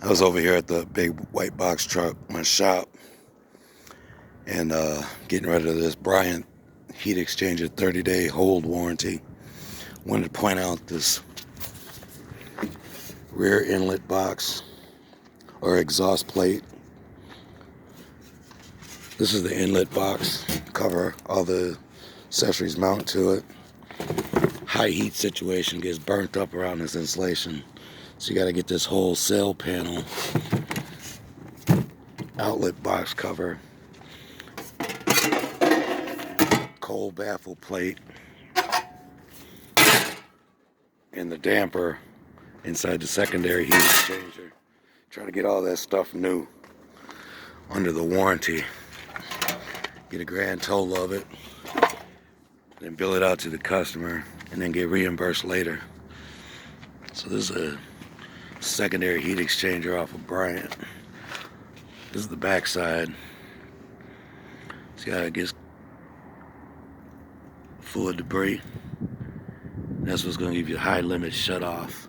I was over here at the big white box truck, my shop, and getting rid of this Bryant heat exchanger 30-day hold warranty. Wanted to point out this rear inlet box or exhaust plate. This is the inlet box cover. All the accessories mount to it. High heat situation gets burnt up around this insulation, so you got to get this whole sail panel outlet box cover, cold baffle plate, and the damper inside the secondary heat exchanger. Try to get all that stuff new under the warranty. Get a grand total of it, then bill it out to the customer, and then get reimbursed later. So this is a secondary heat exchanger off of Bryant. This is the back side. See how it gets full of debris? That's what's going to give you high limit shut off.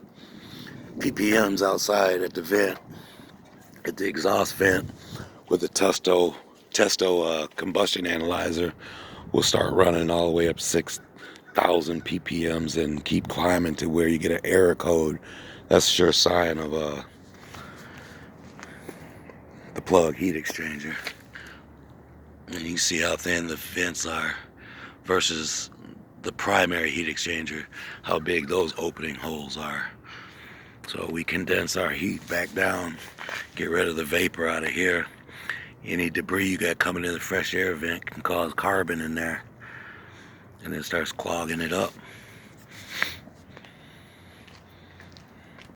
PPMs outside at the vent, at the exhaust vent, with the testo combustion analyzer will start running all the way up 6,000 ppms and keep climbing to where you get an error code. That's a sure sign of the plug heat exchanger. And you can see how thin the vents are versus the primary heat exchanger, how big those opening holes are. So we condense our heat back down, get rid of the vapor out of here. Any debris you got coming in the fresh air vent can cause carbon in there, and it starts clogging it up.